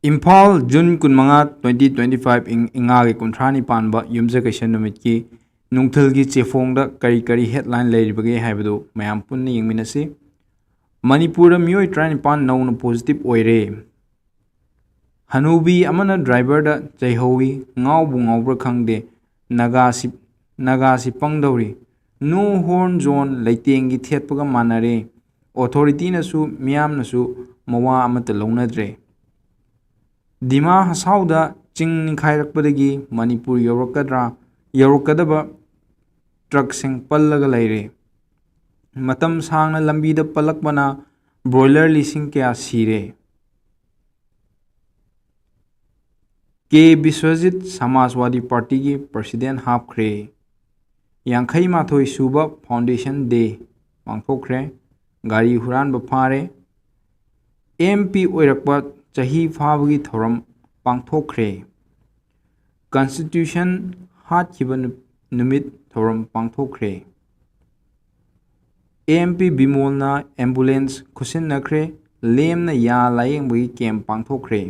Imphal June Kunmanga 2025 ingage kuntrani panba yumjakation numitki Nungthigi Chefongda kari headline leiribage haibadu mayam punni yingminasi Manipur miyoi tranipan nauna positive oire Hanubi amana driver da jaihowi ngaubu ngaubra khangde nagasi pangdauri no horn zone leitengi thetpaga manare authority nasu miyam nasu mawa amata launadre Dima hasauda ching khairakpadagi Manipur yorokadaba truck sing pallaga laire matam sangna lambida palakbana broiler lising kya sire K Biswajit Samajwadi Party ki president hapkhre Yankhai mathoi suba foundation day pangthokre gari huran ba phare MP oirakpa chahi phabagi thoram pangthokre constitution hatkiba numit thoram pangthokre MP Bimolna ambulance khusin nakre lemna ya layeng bagi camp pangthokre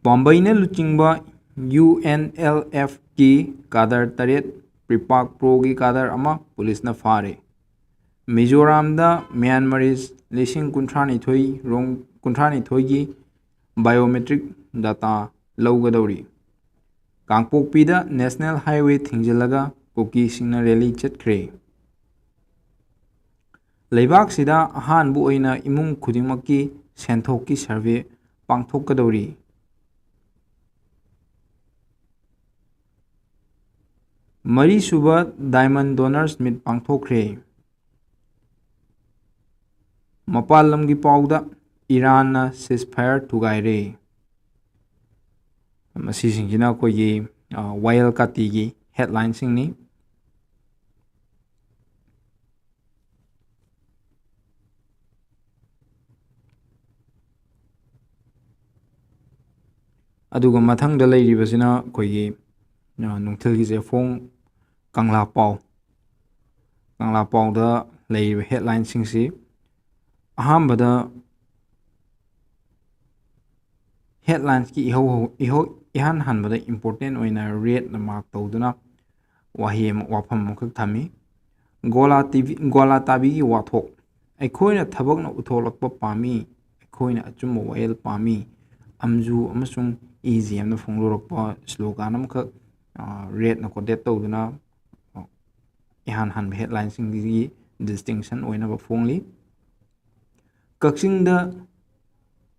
Bombayna luchingba UNLF ki kadar taret pripak pro ki kadar ama police na fare Mizoram da Myanmaris lising kuntrani thoi ki biometric data lawgadawri Kangpokpi da National Highway thingjilaga kuki singna rally chatkre Leibak sida ahan bu oina imung khudingmakki senthok ki survey pangthokadawri Mari suba Diamond Donors Meet pangthokre Mapal lamgi pauda Iran na ceasefire thugaire masi singina ko ye wild kati gi headline singni aduga mathangda leiribasina koigi Nungthigi Chefong Kangla pau da leiriba headline singsi ahambada headlines ki ihan hanbada important oina rate na mark tawduna wafam mukak thami Gola tabi ki wathok aikhoina thabakna utholakpa pami aikhoina achumma wael pami amju amasung EGM na phonglorokpa slogan amkhak rate na kodet tawduna ihan hanba headline singgi distinction oina ba phongli Kakchingda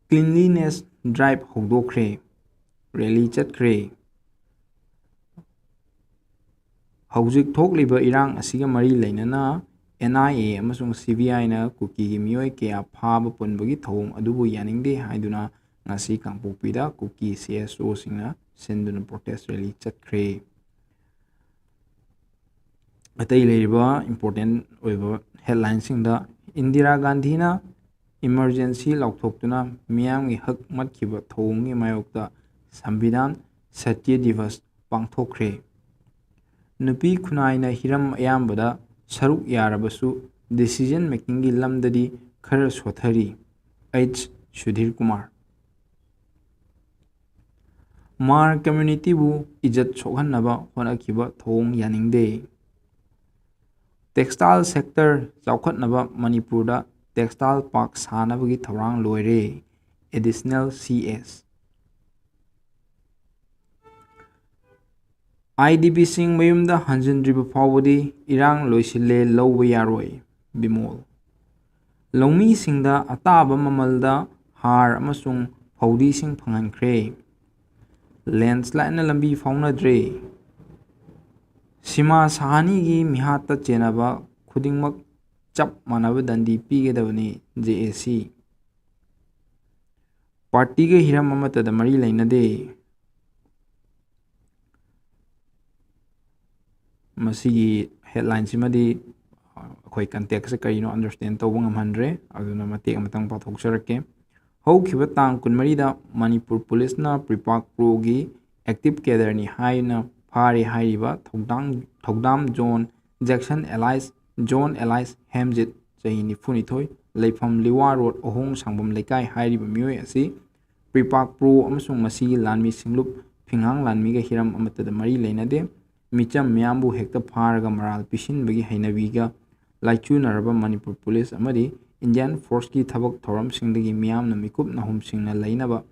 cleanliness drive hogdokre rally chatkre Haujik thokliba irang asiga mari leinana NIA amasung CBI na kuki gi miyoi kya phaba punbagi thawong adubu yaningde haiduna ngasi Kangpokpida kuki CSO singna senduna protest rally chatkre Atai leiriba important oiba headline singda Indira Gandhi na emergency laukthoktuna miyamgi hak matkiba thawongi mayokta Sambidan Satya Divas pangthokre Nupi khunaina hiram ayambada saruk yarabasu decision making gi lamdadi khara sothari H Sudhir Kumar Mar community bu ijat sokhannaba honakiba thawong yaningde Textile sector chawkhatnaba Manipurda textile park sanabagi thawrang loire additional CS IDB sing mayumda hanjindriba fawbadi irang loisille lawba yaroi Bimol Lawmi singda ataba mamalda har amasung phawdi sing phangankre landslide na lambi fawnadre Sima sahani gi mihata chenaba khudingmak chap manaba dandi pigedabani JAC party ge hiram amatada mari leinade masigi headline simadi akhoi context se karino understand tawbang amhandre aduna matek matang pathokjarake hokhiba tang kunmari da Manipur police na pripak pro gi active cadre ni haina phari haiba thodam zone Jackson Allies John Allies Hamjit chahi 94 Leifam Liwa Road Ohong Sangbam Lekai Hairiba Miyoi asi Pripak Pro amasung masigi lanmi singlup Finghang lanmiga hiram amatada mari leinade Micham Miyambu hekta pharaga maral pisinbagi hainabiga Laichunaraba Manipur Police amadi Indian Force ki thabak thoram singdagi miyamna mikup nahum singna lainaba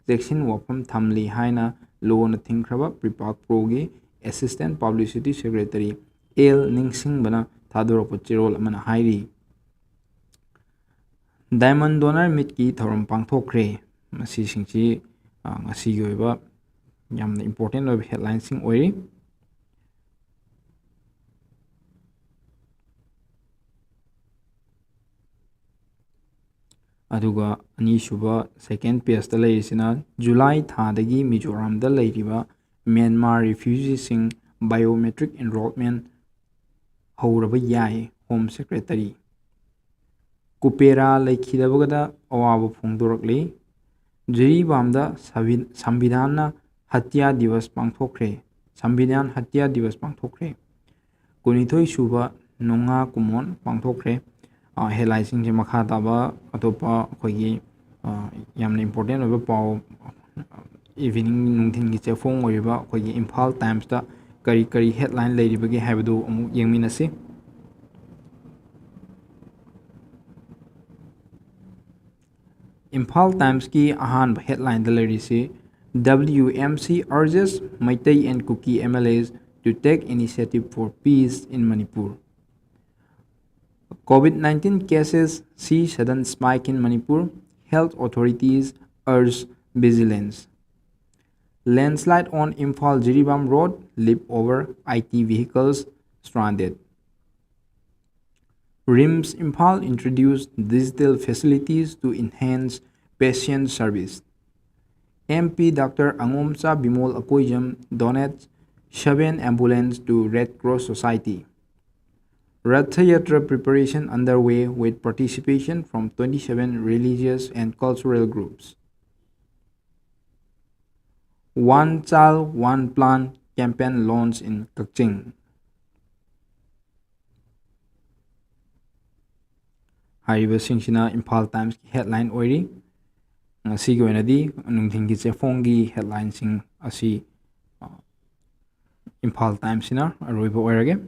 Jackson Wapam Thamli Haina Loan Thinkraba Pripak Pro gi Assistant Publicity Secretary L Ningsing Bana Thadorapa Chirol Amana Hairi Diamond Donor Meet ki thoram pangthokre masi singchi ngasi gi oiba yamna important oiba headline sing oiri aduga anishuba second page da leisina July thadagi Mizoram da leiriba Myanmar refugees sing biometric enrollment hauraba yai Home Secretary Kupera lekhidabagada awaba phongdorakli Jiribamda Sambidhana Hatya Divas pangthokre Sambidhan Hatya Divas pangthokre Kunithoi suba Nunga Kumon pangthokre headline sing je makha taba atopa khogi yamna important oba paw evening Nungthigi Chefong oiba khogi Imphal Times da kari headline leiribagi habadu amu yengminasi Imphal Times ki ahan headline da leirisi WMC urges Maitai and Kuki MLAs to take initiative for peace in Manipur. COVID-19 cases see sudden spike in Manipur. Health authorities urge vigilance. Landslide on Imphal Jiribam Road, leap over IT vehicles stranded. RIMS Imphal introduced digital facilities to enhance patient service. MP Dr. Angomcha Bimol Akoijam donates 7 ambulances to Red Cross Society. Rath Yatra preparation underway with participation from 27 religious and cultural groups. One Child, One Plan campaign launched in Kaching. Haribasingshina Imphal Times headline oiri. Ngasi oinadi Nungthigi Chefonggi headline sing asi Imphal Times sina aroiba oirage.